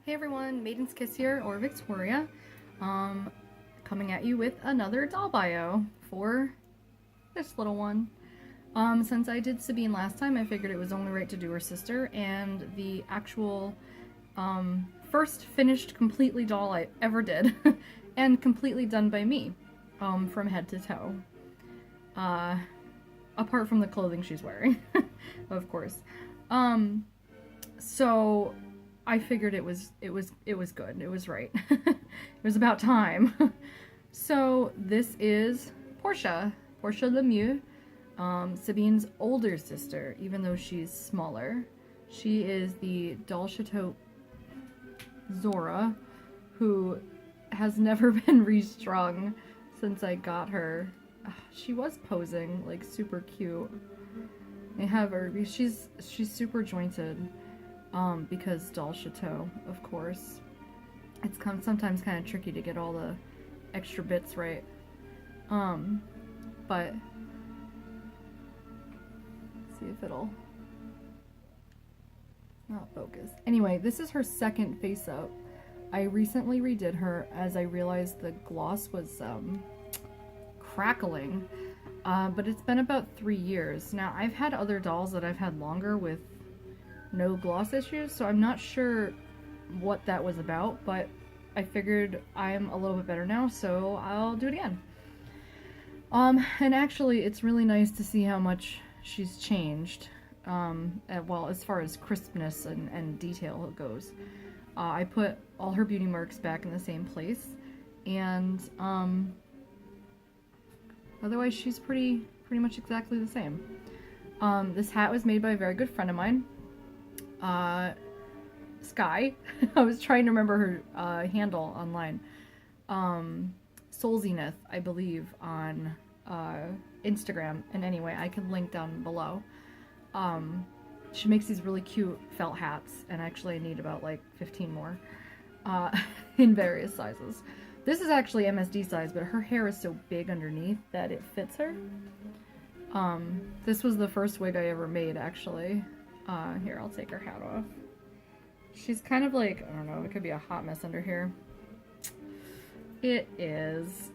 Hey everyone, Maiden's Kiss here, or Victoria, coming at you with another doll bio for this little one. Since I did Sabine last time, I figured it was only right to do her sister, and the actual first finished completely doll I ever did, and completely done by me, from head to toe. Apart from the clothing she's wearing, of course. So I figured it was good. It was right. It was about time. So this is Portia LeMieux, Sabine's older sister, even though she's smaller. She is the Doll Chateau Zora, who has never been restrung since I got her. She was posing like super cute. I have her. She's super jointed. Because Doll Chateau, of course. It's sometimes kind of tricky to get all the extra bits right. But see if it'll not focus. Anyway, this is her second face up. I recently redid her as I realized the gloss was crackling. But it's been about 3 years. Now, I've had other dolls that I've had longer with no gloss issues, so I'm not sure what that was about, but I figured I'm a little bit better now, so I'll do it again. And actually, it's really nice to see how much she's changed, well, as far as crispness and detail goes. I put all her beauty marks back in the same place, and otherwise she's pretty much exactly the same. This hat was made by a very good friend of mine, Sky. I was trying to remember her handle online. Soul Zenith, I believe, on Instagram. And anyway, I can link down below. She makes these really cute felt hats, and actually I need about like 15 more in various sizes. This is actually MSD size, but her hair is so big underneath that it fits her. This was the first wig I ever made, actually. Here, I'll take her hat off. She's kind of like, I don't know, it could be a hot mess under here. It is.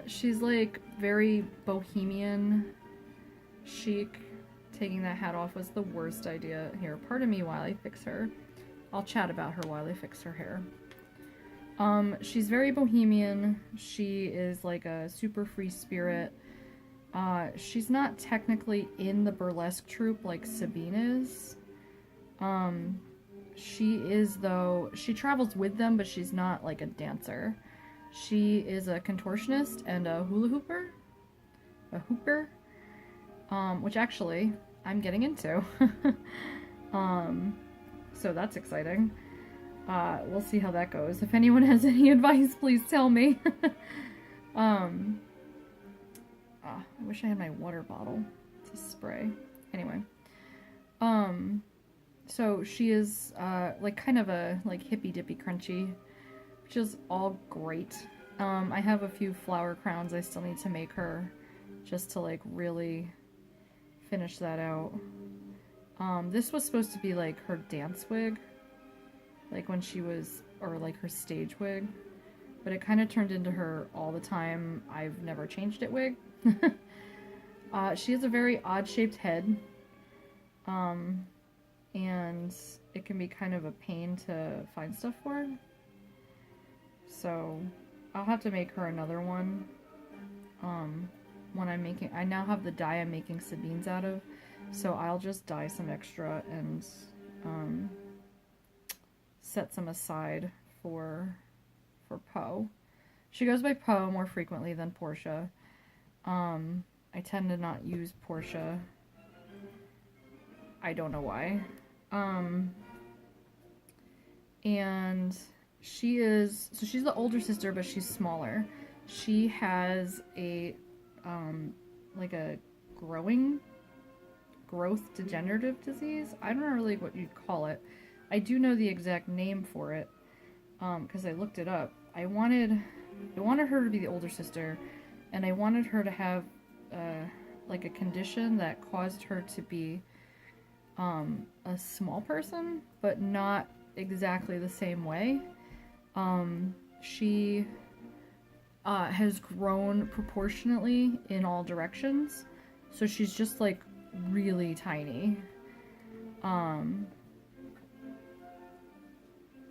She's like very bohemian chic. Taking that hat off was the worst idea. Here, pardon me while I fix her. I'll chat about her while I fix her hair. She's very bohemian. She is like a super free spirit. She's not technically in the burlesque troupe like Sabine is. She is, though, she travels with them, but she's not like a dancer. She is a contortionist and a hula hooper. A hooper. Which actually I'm getting into. So that's exciting. We'll see how that goes. If anyone has any advice, please tell me. I wish I had my water bottle to spray. Anyway. So she is, like, kind of a, like, hippy-dippy crunchy, which is all great. I have a few flower crowns I still need to make her, just to, like, really finish that out. This was supposed to be, like, her dance wig, like, when she was, or, like, her stage wig, but it kind of turned into her all the time I've never changed it wig. She has a very odd-shaped head, and it can be kind of a pain to find stuff for. So I'll have to make her another one when I'm making, I now have the dye I'm making Sabines out of, so I'll just dye some extra and set some aside for Poe. She goes by Poe more frequently than Portia. I tend to not use Portia. I don't know why. And she is, so she's the older sister, but she's smaller. She has a, like a growth degenerative disease. I don't know really what you'd call it. I do know the exact name for it, because I looked it up. I wanted her to be the older sister, and I wanted her to have, like a condition that caused her to be, a small person, but not exactly the same way. She has grown proportionately in all directions, so she's just like really tiny.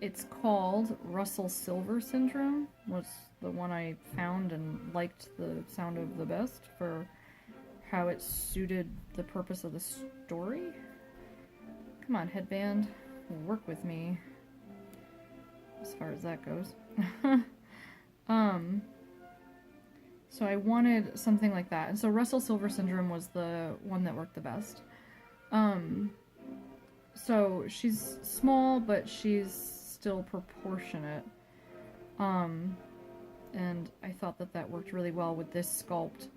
It's called Russell Silver syndrome, was the one I found and liked the sound of the best for how it suited the purpose of the story. Come on, headband, work with me as far as that goes. So I wanted something like that, and so Russell Silver syndrome was the one that worked the best. So she's small, but she's still proportionate. And I thought that that worked really well with this sculpt.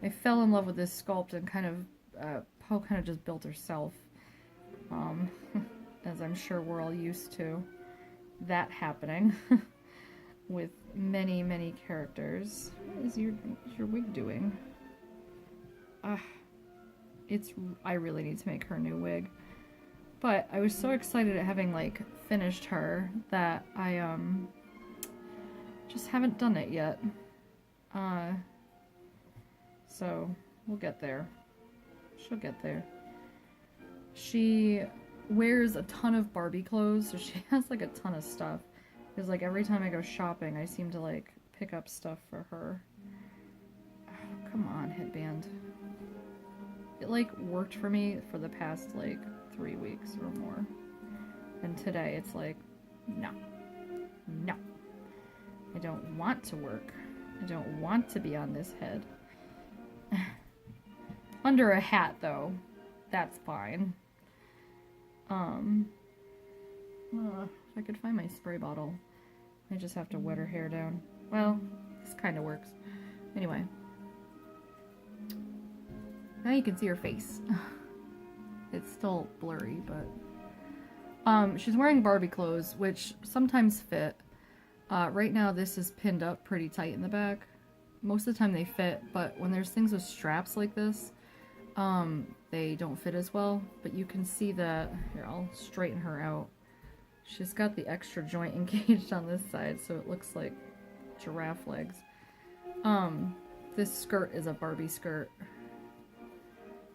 I fell in love with this sculpt and kind of, Poe kind of just built herself. As I'm sure we're all used to that happening with many, many characters. What is your wig doing? I really need to make her a new wig. But I was so excited at having, like, finished her that I, just haven't done it yet. So, we'll get there. She'll get there. She wears a ton of Barbie clothes, so she has, like, a ton of stuff. Because, like, every time I go shopping, I seem to, like, pick up stuff for her. Oh, come on, headband. It, like, worked for me for the past, like, 3 weeks or more. And today it's like, no. No. I don't want to work. I don't want to be on this head. Under a hat, though. That's fine. If I could find my spray bottle. I just have to wet her hair down. Well, this kind of works. Anyway. Now you can see her face. It's still blurry, but... she's wearing Barbie clothes, which sometimes fit. Right now this is pinned up pretty tight in the back. Most of the time they fit, but when there's things with straps like this, they don't fit as well. But you can see that... Here, I'll straighten her out. She's got the extra joint engaged on this side, so it looks like giraffe legs. This skirt is a Barbie skirt.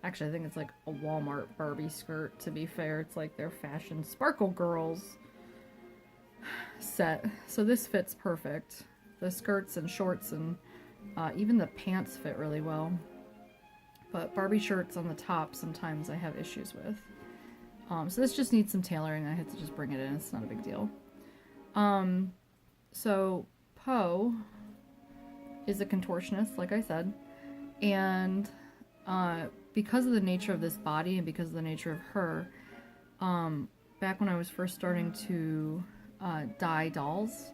Actually, I think it's like a Wal-Mart Barbie skirt, to be fair. It's like their fashion Sparkle Girls set. So this fits perfect. The skirts and shorts and even the pants fit really well. But Barbie shirts on the top sometimes I have issues with. So this just needs some tailoring. I had to just bring it in. It's not a big deal. So Poe is a contortionist, like I said. And because of the nature of this body and because of the nature of her, back when I was first starting to dye dolls,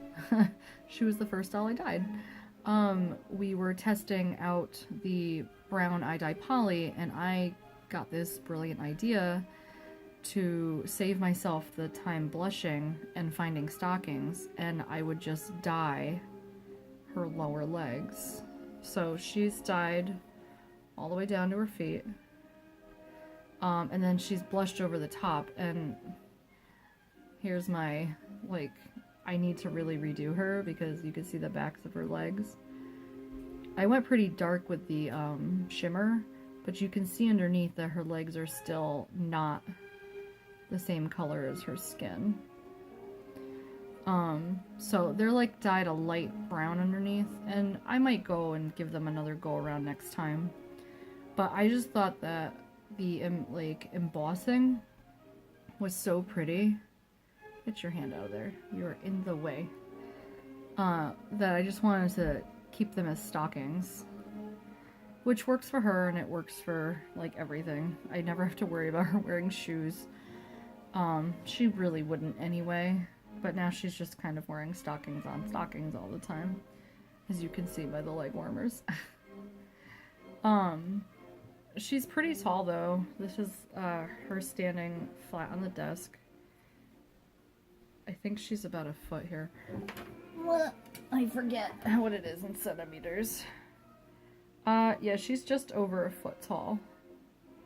she was the first doll I dyed. We were testing out the brown eye dye poly, and I got this brilliant idea to save myself the time blushing and finding stockings, and I would just dye her lower legs. So she's dyed all the way down to her feet, and then she's blushed over the top, and here's my, like, I need to really redo her because you can see the backs of her legs. I went pretty dark with the shimmer, but you can see underneath that her legs are still not the same color as her skin. So they're like dyed a light brown underneath, and I might go and give them another go around next time. But I just thought that the like embossing was so pretty. Get your hand out of there. You're in the way. That I just wanted to keep them as stockings. Which works for her, and it works for, like, everything. I never have to worry about her wearing shoes. She really wouldn't anyway. But now she's just kind of wearing stockings on stockings all the time. As you can see by the leg warmers. She's pretty tall, though. This is her standing flat on the desk. I think she's about a foot here. What? I forget what it is in centimeters. Yeah, she's just over a foot tall.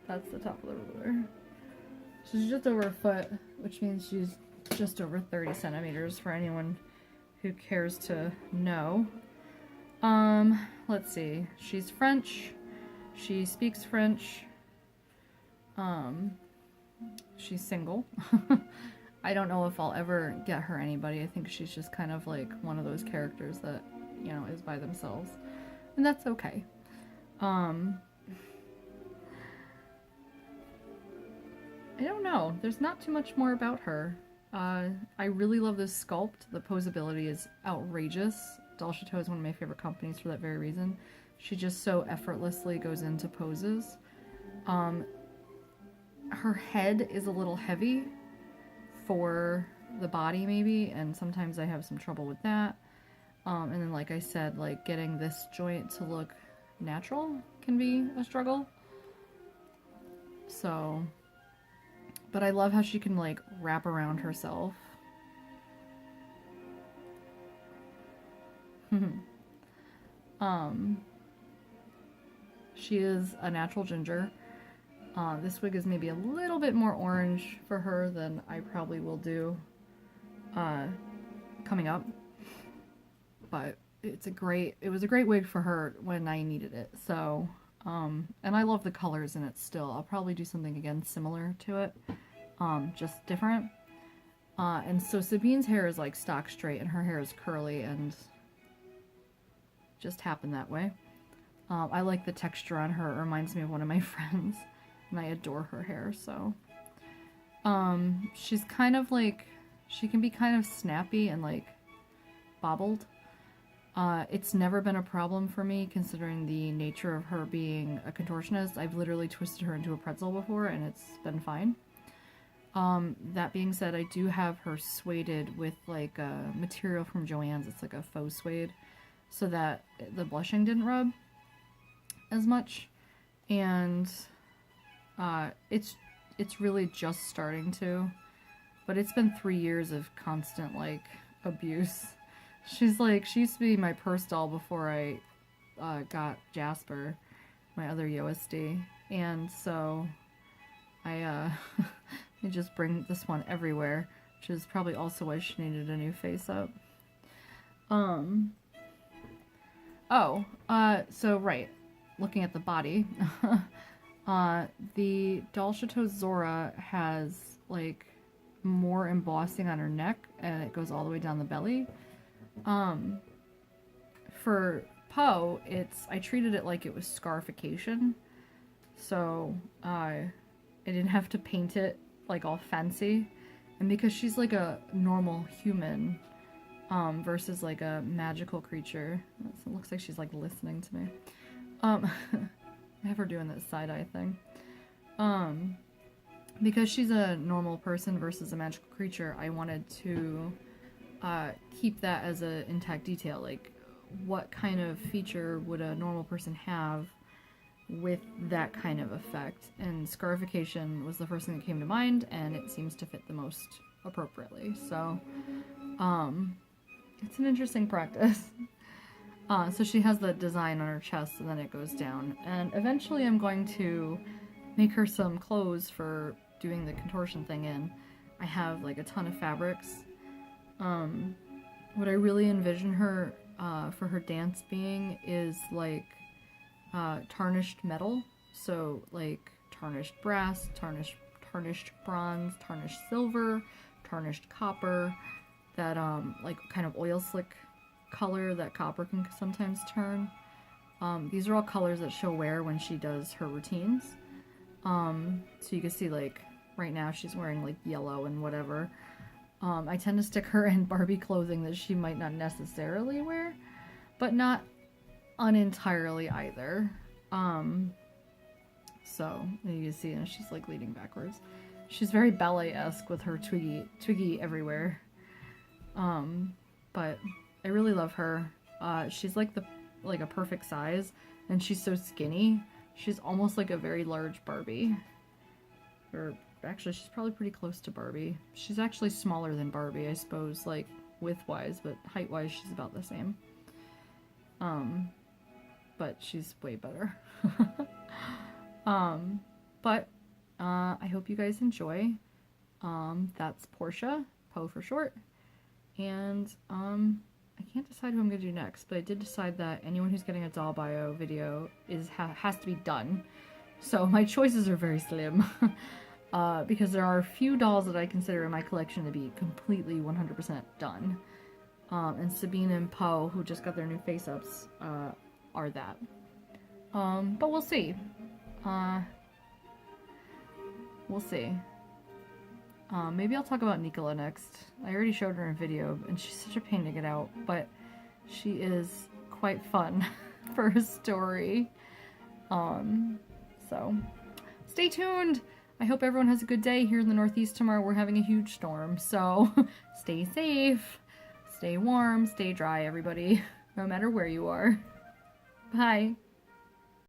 That's the top of the ruler. She's just over a foot, which means she's just over 30 centimeters for anyone who cares to know. Let's see. She's French. She speaks French. She's single. I don't know if I'll ever get her anybody. I think she's just kind of like one of those characters that, you know, is by themselves. And that's okay. I don't know. There's not too much more about her. I really love this sculpt. The posability is outrageous. Doll Chateau is one of my favorite companies for that very reason. She just so effortlessly goes into poses. Her head is a little heavy for the body maybe, and sometimes I have some trouble with that. And then like I said, like getting this joint to look natural can be a struggle. So, but I love how she can like wrap around herself. She is a natural ginger. This wig is maybe a little bit more orange for her than I probably will do coming up. But it was a great wig for her when I needed it. So, and I love the colors in it still. I'll probably do something again similar to it, just different. And so Sabine's hair is like stock straight and her hair is curly and just happened that way. I like the texture on her. It reminds me of one of my friends. And I adore her hair, so. She's kind of like, she can be kind of snappy and like bobbled. It's never been a problem for me considering the nature of her being a contortionist. I've literally twisted her into a pretzel before and it's been fine. That being said, I do have her sueded with like a material from Joann's. It's like a faux suede so that the blushing didn't rub as much. And it's really just starting to, but it's been 3 years of constant like abuse. She's like, she used to be my purse doll before I got Jasper, my other USD, and so I just bring this one everywhere, which is probably also why she needed a new face up. So right, looking at the body. The Doll Chateau Zora has like more embossing on her neck and it goes all the way down the belly. For Poe, I treated it like it was scarification. So, I didn't have to paint it like all fancy. And because she's like a normal human, versus like a magical creature. It looks like she's like listening to me. I have her doing this side-eye thing. Because she's a normal person versus a magical creature, I wanted to keep that as an intact detail. Like, what kind of feature would a normal person have with that kind of effect? And scarification was the first thing that came to mind, and it seems to fit the most appropriately. So, it's an interesting practice. So she has the design on her chest and then it goes down. And eventually I'm going to make her some clothes for doing the contortion thing in. I have like a ton of fabrics. What I really envision her for her dance being is like tarnished metal. So like tarnished brass, tarnished bronze, tarnished silver, tarnished copper, that like kind of oil slick color that copper can sometimes turn. These are all colors that she'll wear when she does her routines. So you can see like right now she's wearing like yellow and whatever. I tend to stick her in Barbie clothing that she might not necessarily wear, but not unentirely either. So you can see, and she's like leaning backwards. She's very ballet-esque with her twiggy everywhere. But I really love her. She's like a perfect size, and she's so skinny. She's almost like a very large Barbie. Or actually, she's probably pretty close to Barbie. She's actually smaller than Barbie, I suppose, like width-wise, but height-wise, she's about the same. But she's way better. But I hope you guys enjoy. That's Portia, Po for short. And I can't decide who I'm going to do next, but I did decide that anyone who's getting a doll bio video has to be done. So my choices are very slim. Because there are a few dolls that I consider in my collection to be completely 100% done. And Sabine and Po, who just got their new face-ups, are that. But we'll see. We'll see. Maybe I'll talk about Nicola next. I already showed her in a video, and she's such a pain to get out, but she is quite fun for a story. So, stay tuned! I hope everyone has a good day. Here in the Northeast tomorrow, we're having a huge storm, so stay safe, stay warm, stay dry, everybody, no matter where you are. Bye!